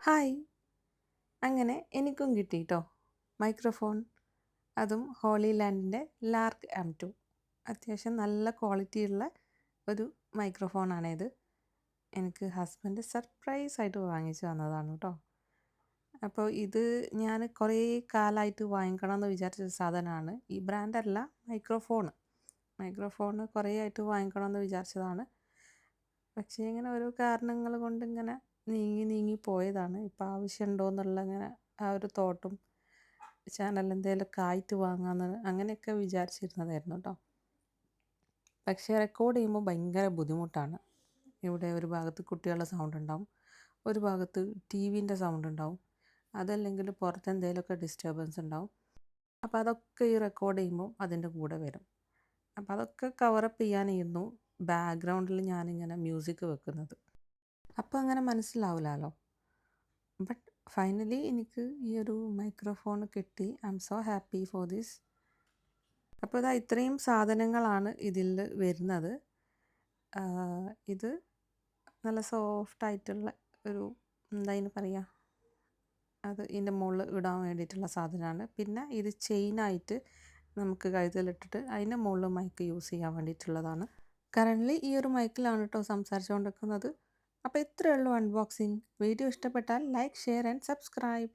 Hi! അങ്ങനെ എനിക്കും കിട്ടി ട്ടോ മൈക്രോഫോൺ. അതും ഹോളി ലാൻഡിൻ്റെ ലാർക്ക് M2. അത്യാവശ്യം നല്ല ക്വാളിറ്റിയുള്ള ഒരു മൈക്രോഫോണാണിത്. എനിക്ക് ഹസ്ബൻഡ് സർപ്രൈസായിട്ട് വാങ്ങിച്ചു തന്നതാണ് ട്ടോ. അപ്പോൾ ഇത് ഞാൻ കുറേ കാലമായിട്ട് വാങ്ങിക്കണം എന്ന് വിചാരിച്ചൊരു സാധനമാണ്. ഈ ബ്രാൻഡല്ല, മൈക്രോഫോണ്. മൈക്രോഫോണ് കുറേ ആയിട്ട് വാങ്ങിക്കണം എന്ന് വിചാരിച്ചതാണ്. പക്ഷേ ഇങ്ങനെ ഓരോ കാരണങ്ങൾ കൊണ്ട് ഇങ്ങനെ നീങ്ങി പോയതാണ്. ഇപ്പം ആവശ്യമുണ്ടോ എന്നുള്ള ഇങ്ങനെ ആ ഒരു തോട്ടും ചാനൽ എന്തെങ്കിലുമൊക്കെ ആയിട്ട് വാങ്ങാമെന്ന് അങ്ങനെയൊക്കെ വിചാരിച്ചിരുന്നതായിരുന്നു കേട്ടോ. പക്ഷേ റെക്കോർഡ് ചെയ്യുമ്പോൾ ഭയങ്കര ബുദ്ധിമുട്ടാണ്. ഇവിടെ ഒരു ഭാഗത്ത് കുട്ടികളുടെ സൗണ്ട് ഉണ്ടാവും, ഒരു ഭാഗത്ത് ടി വിൻ്റെ സൗണ്ട് ഉണ്ടാവും, അതല്ലെങ്കിൽ പുറത്ത് എന്തെങ്കിലുമൊക്കെ ഡിസ്റ്റർബൻസ് ഉണ്ടാവും. അപ്പോൾ അതൊക്കെ ഈ റെക്കോർഡ് ചെയ്യുമ്പോൾ അതിൻ്റെ കൂടെ വരും. അപ്പോൾ അതൊക്കെ കവറപ്പ് ചെയ്യാനായിരുന്നു ബാക്ക്ഗ്രൗണ്ടിൽ ഞാനിങ്ങനെ മ്യൂസിക് വെക്കുന്നത്. അപ്പോൾ അങ്ങനെ മനസ്സിലാവില്ലല്ലോ. ബട്ട് ഫൈനലി എനിക്ക് ഈ ഒരു മൈക്രോഫോൺ കിട്ടി. I M so happy for this. അപ്പോൾ ഇതാ ഇത്രയും സാധനങ്ങളാണ് ഇതിൽ വരുന്നത്. ഇത് നല്ല സോഫ്റ്റായിട്ടുള്ള ഒരു എന്താ അതിന് പറയുക, അത് ഇതിൻ്റെ മുകളിൽ ഇടാൻ വേണ്ടിയിട്ടുള്ള സാധനമാണ്. പിന്നെ ഇത് ചെയിനായിട്ട് നമുക്ക് കഴുത്തിലിട്ടിട്ട് അതിൻ്റെ മുകളിൽ മൈക്ക് യൂസ് ചെയ്യാൻ വേണ്ടിയിട്ടുള്ളതാണ്. കറൻ്റ്ലി ഈ ഒരു മൈക്കിലാണ് കേട്ടോ സംസാരിച്ചുകൊണ്ടിരിക്കുന്നത്. അപ്പോൾ ഇത്രയേ ഉള്ളൂ അൺബോക്സിങ്. വീഡിയോ ഇഷ്ടപ്പെട്ടാൽ ലൈക്ക്, ഷെയർ ആൻഡ് സബ്സ്ക്രൈബ്.